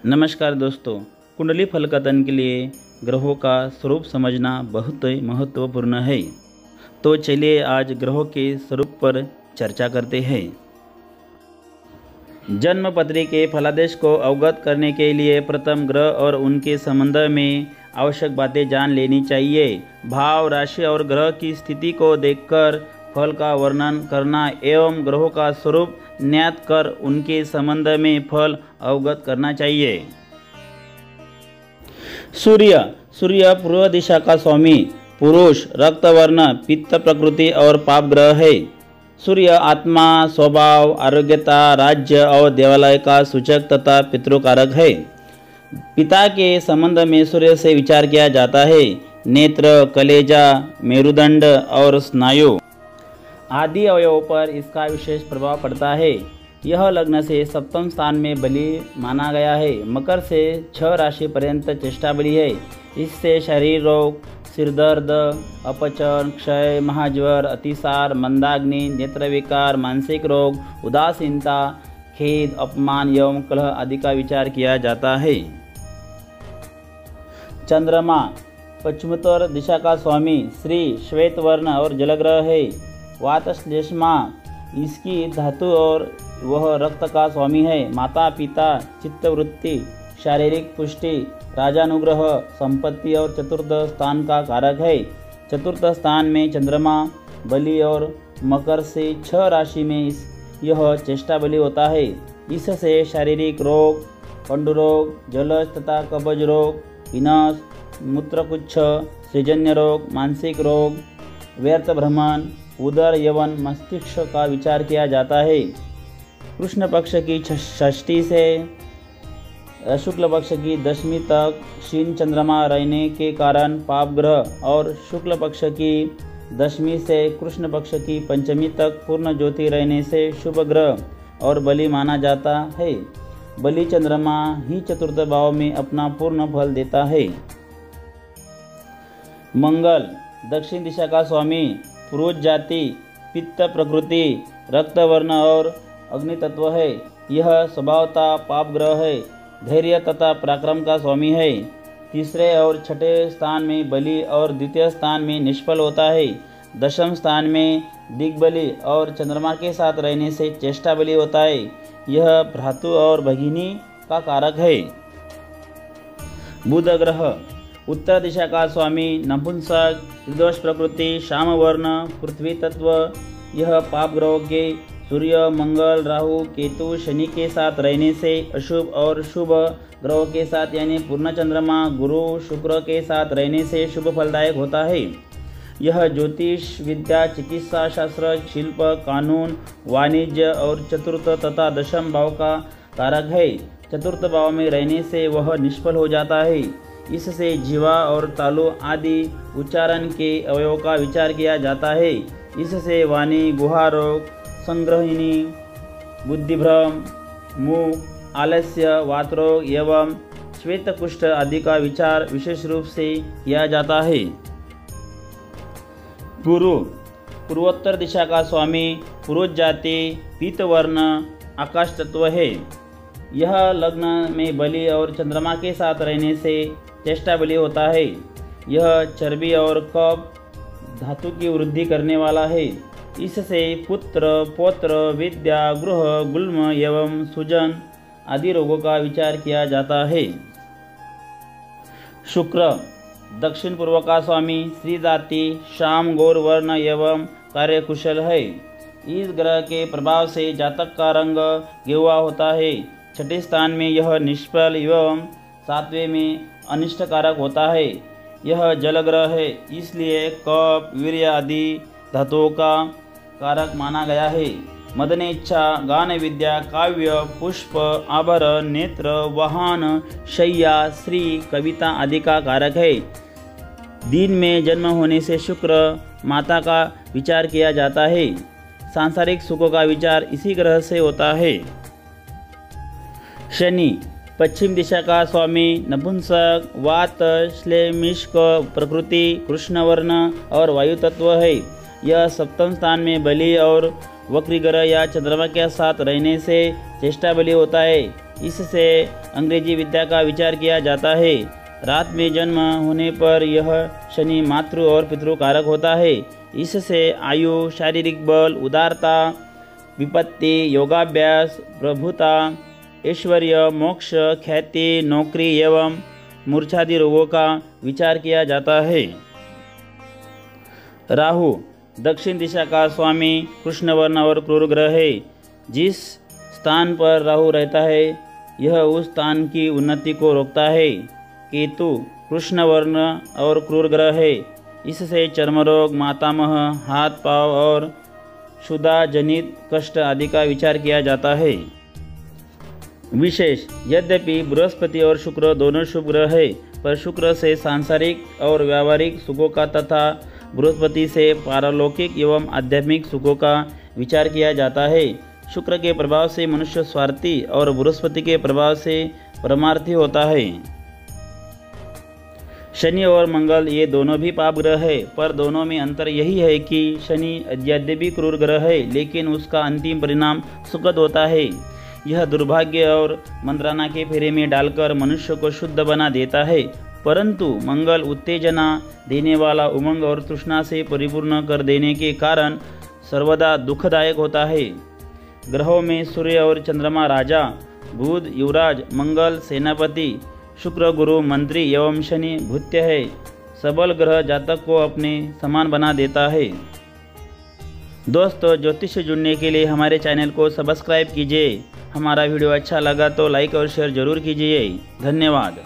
नमस्कार दोस्तों, कुंडली फलकथन के लिए ग्रहों का स्वरूप समझना बहुत महत्वपूर्ण है। तो चलिए आज ग्रहों के स्वरूप पर चर्चा करते हैं। जन्म पत्री के फलादेश को अवगत करने के लिए प्रथम ग्रह और उनके संबंध में आवश्यक बातें जान लेनी चाहिए। भाव, राशि और ग्रह की स्थिति को देखकर फल का वर्णन करना एवं ग्रहों का स्वरूप ज्ञात कर उनके संबंध में फल अवगत करना चाहिए। सूर्य पूर्व दिशा का स्वामी, पुरुष, रक्तवर्ण, पित्त प्रकृति और पाप ग्रह है। सूर्य आत्मा, स्वभाव, आरोग्यता, राज्य और देवालय का सूचक तथा पितृकारक है। पिता के संबंध में सूर्य से विचार किया जाता है। नेत्र, कलेजा, मेरुदंड और स्नायु आदि अवयवों पर इसका विशेष प्रभाव पड़ता है। यह लग्न से सप्तम स्थान में बलि माना गया है। मकर से 6 राशि पर्यंत चेष्टा बलि है। इससे शरीर रोग, सिरदर्द, अपचन, क्षय, महाज्वर, अतिसार, मंदाग्नि, नेत्र विकार, मानसिक रोग, उदासीनता, खेद, अपमान एवं कलह आदि का विचार किया जाता है। चंद्रमा पश्चिमोत्तर दिशा का स्वामी, श्री, श्वेत वर्ण और जलग्रह है। वातश्लेष्मा इसकी धातु और वह रक्त का स्वामी है। माता पिता, चित्तवृत्ति, शारीरिक पुष्टि, राजानुग्रह, संपत्ति और चतुर्थ स्थान का कारक है। चतुर्थ स्थान में चंद्रमा बलि और मकर से 6 राशि में यह चेष्टा बलि होता है। इससे शारीरिक रोग, पंडुरोग, जलज तथा कब्ज रोग, विनस, मूत्रकुच्छ, सृजन्य रोग, मानसिक रोग, व्यर्थ भ्रमण, उदर यवन, मस्तिष्क का विचार किया जाता है। कृष्ण पक्ष की षष्ठी से शुक्ल पक्ष की दशमी तक शीन चंद्रमा रहने के कारण पाप ग्रह और शुक्ल पक्ष की दशमी से कृष्ण पक्ष की पंचमी तक पूर्ण ज्योति रहने से शुभ ग्रह और बलि माना जाता है। बलि चंद्रमा ही चतुर्थ भाव में अपना पूर्ण फल देता है। मंगल दक्षिण दिशा का स्वामी, पुरुष जाति, पित्त प्रकृति, रक्तवर्ण और अग्नि तत्व है। यह स्वभावता पाप ग्रह है। धैर्य तथा पराक्रम का स्वामी है। तीसरे और छठे स्थान में बलि और द्वितीय स्थान में निष्फल होता है। दशम स्थान में दिग्बली और चंद्रमा के साथ रहने से चेष्टा बलि होता है। यह भ्रातु और भगिनी का कारक है। बुध ग्रह उत्तर दिशा का स्वामी, नपुंसक, त्रिदोष प्रकृति, श्याम वर्ण, पृथ्वी तत्व। यह पाप ग्रहों के सूर्य, मंगल, राहु, केतु, शनि के साथ रहने से अशुभ और शुभ ग्रहों के साथ यानी पूर्ण चंद्रमा, गुरु, शुक्र के साथ रहने से शुभ फलदायक होता है। यह ज्योतिष विद्या, चिकित्सा शास्त्र, शिल्प, कानून, वाणिज्य और चतुर्थ तथा दशम भाव का कारक है। चतुर्थ भाव में रहने से वह निष्फल हो जाता है। इससे जीवा और तालु आदि उच्चारण के अवयवों का विचार किया जाता है। इससे वाणी, गुहा रोग, संग्रहिणी, बुद्धिभ्रम, मुख, आलस्य, वात रोग एवं श्वेत कुष्ठ आदि का विचार विशेष रूप से किया जाता है। गुरु पूर्वोत्तर दिशा का स्वामी, पुरुष जाति, पीत वर्ण, आकाश तत्व है। यह लग्न में बलि और चंद्रमा के साथ रहने से चेष्टा बलि होता है। यह चर्बी और कफ धातु की वृद्धि करने वाला है। इससे पुत्र, पौत्र, विद्या, गृह, गुल्म एवं सुजन आदि रोगों का विचार किया जाता है। शुक्र दक्षिण पूर्व का स्वामी, स्त्री जाति, श्याम गौर वर्ण एवं कार्यकुशल है। इस ग्रह के प्रभाव से जातक का रंग गेरुआ होता है। छठे स्थान में यह निष्फल एवं 7वें में अनिष्टकारक होता है। यह जल ग्रह है, इसलिए कफ, वीर्य आदि धातुओं का कारक माना गया है। मदन इच्छा, गान विद्या, काव्य, पुष्प, आभरण, नेत्र, वाहन, शय्या, श्री, कविता आदि का कारक है। दिन में जन्म होने से शुक्र माता का विचार किया जाता है। सांसारिक सुखों का विचार इसी ग्रह से होता है। शनि पश्चिम दिशा का स्वामी, नपुंसक, वात, श्लेमिष्क प्रकृति, कृष्णवर्ण और वायु तत्व है। यह सप्तम स्थान में बलि और वक्री ग्रह या चंद्रमा के साथ रहने से चेष्टा बलि होता है। इससे अंग्रेजी विद्या का विचार किया जाता है। रात में जन्म होने पर यह शनि मातृ और पितृकारक होता है। इससे आयु, शारीरिक बल, उदारता, विपत्ति, योगाभ्यास, प्रभुता, ऐश्वर्य, मोक्ष, ख्याति, नौकरी एवं मूर्छादि रोगों का विचार किया जाता है। राहु दक्षिण दिशा का स्वामी कृष्ण वर्ण और क्रूर ग्रह है। जिस स्थान पर राहु रहता है यह उस स्थान की उन्नति को रोकता है। केतु कृष्ण वर्ण और क्रूर ग्रह है। इससे चर्म रोग, मातामह, हाथ पांव और क्षुधा जनित कष्ट आदि का विचार किया जाता है। विशेष यद्यपि बृहस्पति और शुक्र दोनों शुभ ग्रह है, पर शुक्र से सांसारिक और व्यावहारिक सुखों का तथा बृहस्पति से पारलौकिक एवं आध्यात्मिक सुखों का विचार किया जाता है। शुक्र के प्रभाव से मनुष्य स्वार्थी और बृहस्पति के प्रभाव से परमार्थी होता है। शनि और मंगल ये दोनों भी पाप ग्रह है, पर दोनों में अंतर यही है कि शनि यद्यपि क्रूर ग्रह है लेकिन उसका अंतिम परिणाम सुखद होता है। यह दुर्भाग्य और मंत्राना के फेरे में डालकर मनुष्य को शुद्ध बना देता है, परंतु मंगल उत्तेजना देने वाला, उमंग और तृष्णा से परिपूर्ण कर देने के कारण सर्वदा दुखदायक होता है। ग्रहों में सूर्य और चंद्रमा राजा, बुध युवराज, मंगल सेनापति, शुक्र गुरु मंत्री एवं शनि भृत्य है। सबल ग्रह जातक को अपने समान बना देता है। दोस्तों, ज्योतिष से जुड़ने के लिए हमारे चैनल को सब्सक्राइब कीजिए। हमारा वीडियो अच्छा लगा तो लाइक और शेयर जरूर कीजिए। धन्यवाद।